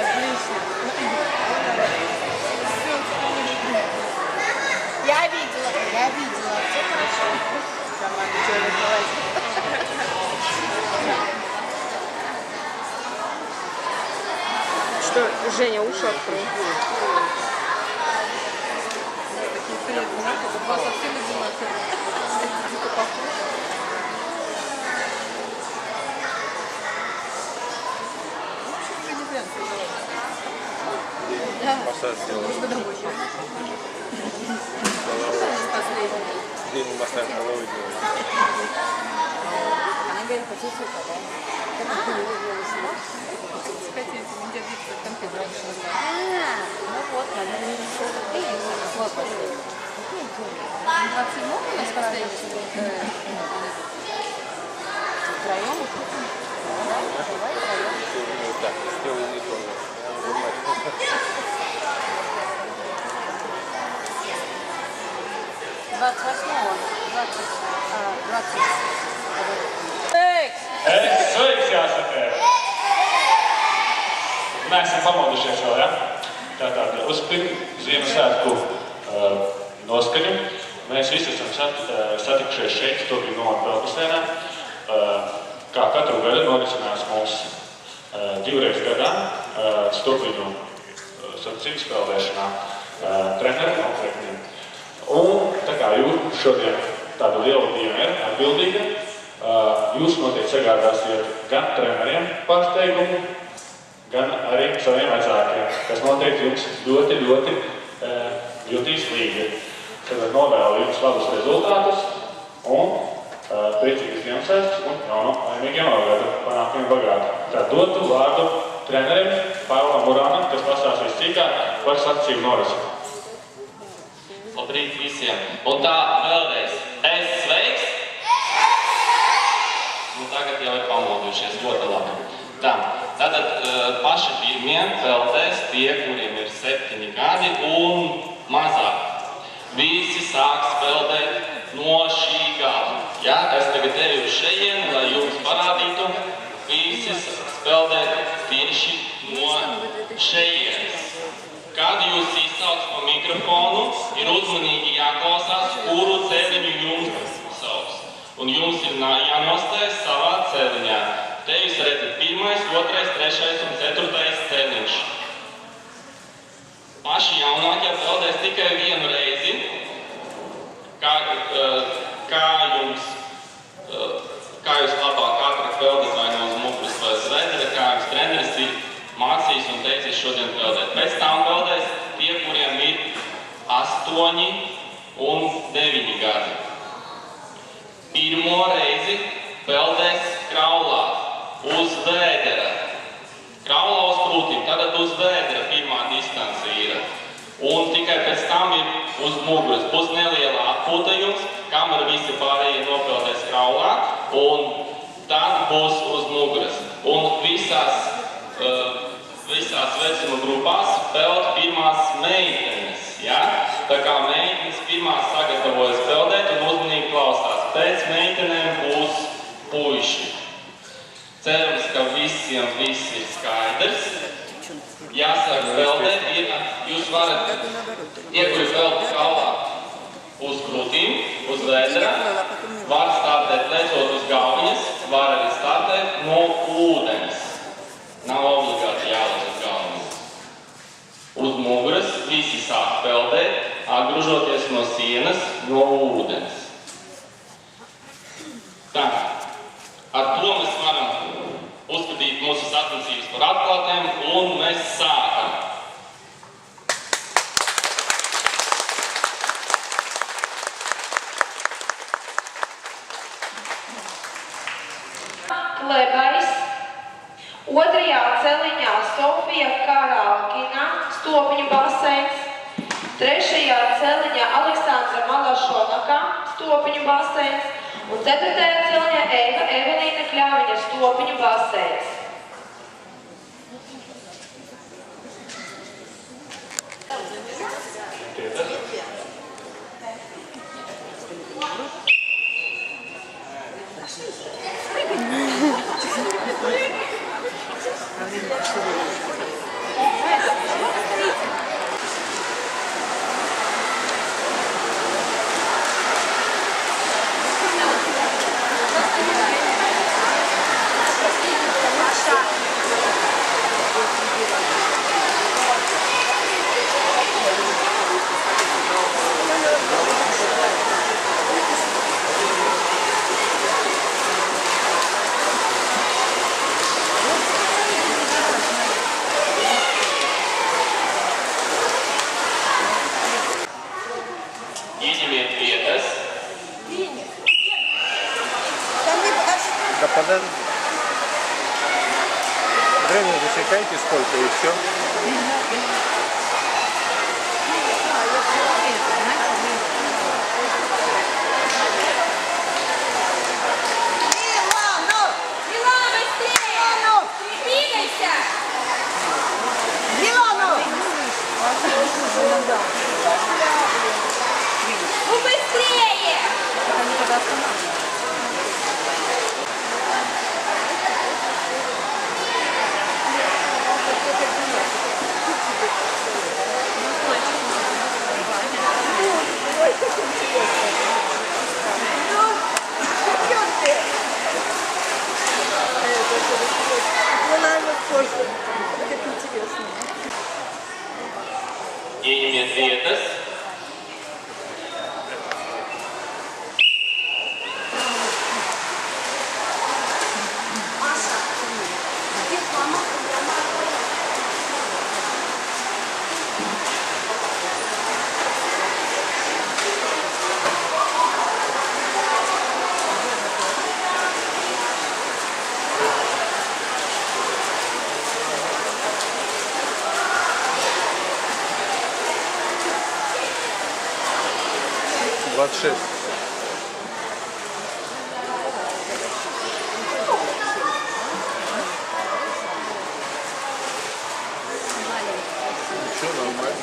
Отлично. Я видела. Все хорошо. Команда Джоли Николаевна. Что, Женя, уши открой. Такие приятные, как два совсем одинаковые. Дико похожи. Массаж сделал. Что домой? День массаж головы делал. Она говорит, хочу сюда, да? Хотите, меня биться конфету раньше называют. Ну вот, надо не вот последний. 27 у нас последний? Втроем? Давай втроем. Так, сделал не помню. 28-го. 20. Sveiks, jāsaka! Mēs esam pamodušies vēl, ja? Tātad, uz Ziemassvētku noskaņu mēs visi esam satikušies šeit, Stobļu novada Pelkusēnā. Kā katru gadu norisinās mums divreiz gadā Stobļu sacību spēlēšanā treneru noteikti. Un tā kā jūs šodien tāda liela diena ir atbildīga, jūs noteikti sagādāsiet gan treneriem pārsteigumu, gan arī saviem vecākiem, kas noteikti jums ļoti jutīs līdzi. Tad novēlu jums labus rezultātus un priecīgas Ziemassvētkus un jaunu laimīgu jauno gadu panākumiem bagātu. Tad dotu vārdu trenerim Pāvēlam Urānam, kas pastāstīs cīkāk par sacību norisi. Labrīt visiem! Un tā vēlreiz, es sveiks! Nu, tagad jau ir pamodušies, ļoti labi. Tātad paši pirmie peldēs tie, kuriem ir 7 gadi un mazāk. Visi sāks peldēt no šī gada. Ja? Es tagad eju uz šejienu, lai jums parādītu, visi peldēt tieši no šejienes. Kad jūs izsauc pa mikrofonu, ir uzmanīgi jāklausās, kuru celiņu jums sauc. Un jums ir jānostājas savā celiņā. Te jūs redzat 1., 2., 3. un 4. celiņš. Paši jaunākie peldēs tikai vienu reizi. Kā jūs labāk ātrāk peldat vai no uz muguras vai uz vedra, kā jums treneris ir mācījis un teicis šodien peldēt. Pēc tam peldēs tie, kuriem ir 8 un 9 gadi. Pirmo reizi peldēs kraulā, uz vēdera. Kraulā uz krūtīm, tātad uz vēdera pirmā distance ir. Un tikai pēc tam ir uz muguras. Būs neliela atpūta jums, kamēr visi pārējie nopeldēs kraulā, un tad būs uz muguras. Un visās vecuma grupās peld pirmās meitenes. Ja? Tā kā meitenes pirmās sagatavojas peldēt un uzmanīgi klausās. Pēc meitenēm būs puiši. Cerams, ka visiem viss ir skaidrs. Jāsāk peldēt, jūs varat, tie, kuri peld kaulā uz krūtīm, uz vēdera, var startēt lecot uz galviņas, var arī startēt no ūdens. Nav obligāti jālec uz galviņas. Uz muguras visi sāk peldēt, atgrūžoties no sienas, no ūdens. Tā, ar to mēs varam uzskatīt mūsu sacensības par atklātēm, un mēs sākam. Klebais, 2. celiņā Sofija Karalkina, Stopņu baseins, 3. celiņā Aleksandra Malašonaka, Stopņu baseins, un 4. celiņā Evelīna Kļaviņa, Stopņu baseins. Время засекайте сколько и все. Ну быстрее! Они тогда останавливаются. Ieņemiet vietas. Двадцать шесть. Ничего, нормально.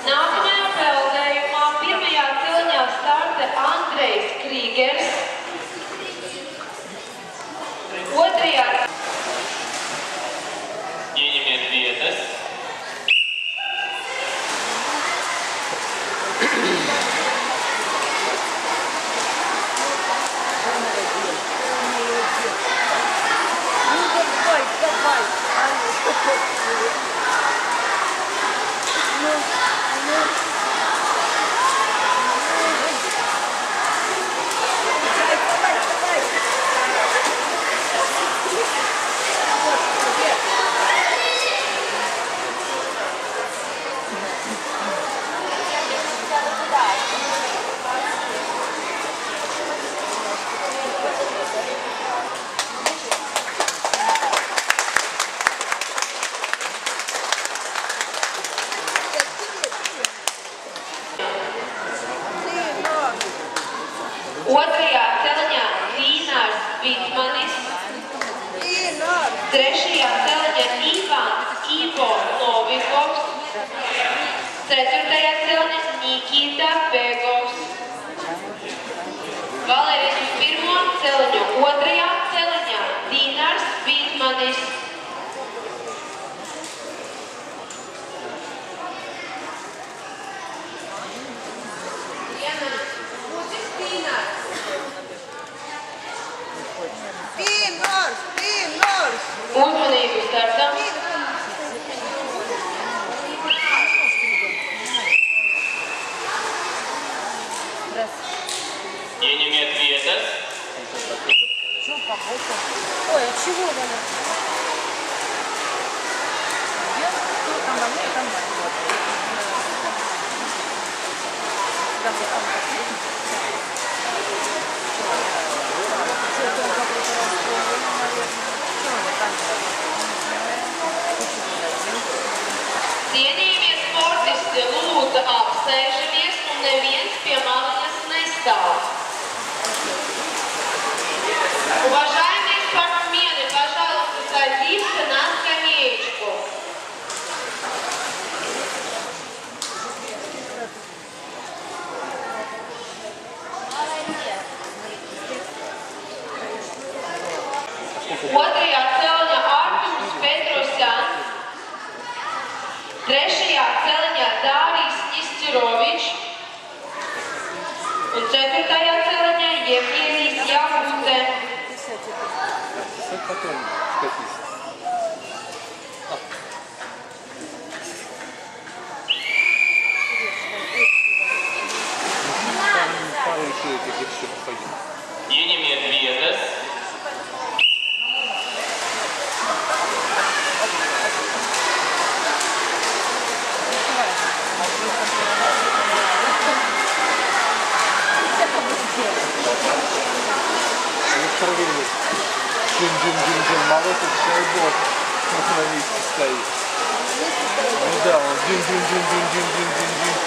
Nākamajā peldējumā pirmajā celiņā starta Andrejs Krīgers. Otrajā Ieņemiet vietas. Otrajā celiņā Vīnārs Vitmanis. Trešajā celiņā Ivo Novikovs. Ceturtajā celiņā Nikita Begovs. Valērijas pirmo celiņu otrajā celiņā Vīnārs Vitmanis. Uzmanību startam. Ieņemiet vietas. Ой, а чего она? Там больной, там больной. Да, вот там последний. Что-то он какой-то расстроен, наверное. Что он там? Cienījamies sportisti lūdzu apsēžamies un neviens pie maliņas nestāv. Уважаемые спортсмены, пожалуйста, садимся на скамеечку. Otrajā celiņā Artūrs Petrosjans, trešajā celiņā Dārijs Ņisķirovičs un ceturtajā celiņā Jevģēnijs Jakūte. Потом скатись. Пару еще этих еще походим. Ieņemiet vietas. Они проверили. Дюм-дюм-дюм-дюм. Молотит, дай бог. Он на месте стоит. Ну да, он дюм-дюм-дюм-дюм-дюм-дюм-дюм.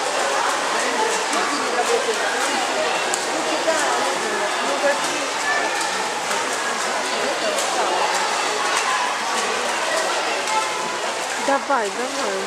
Давай, давай.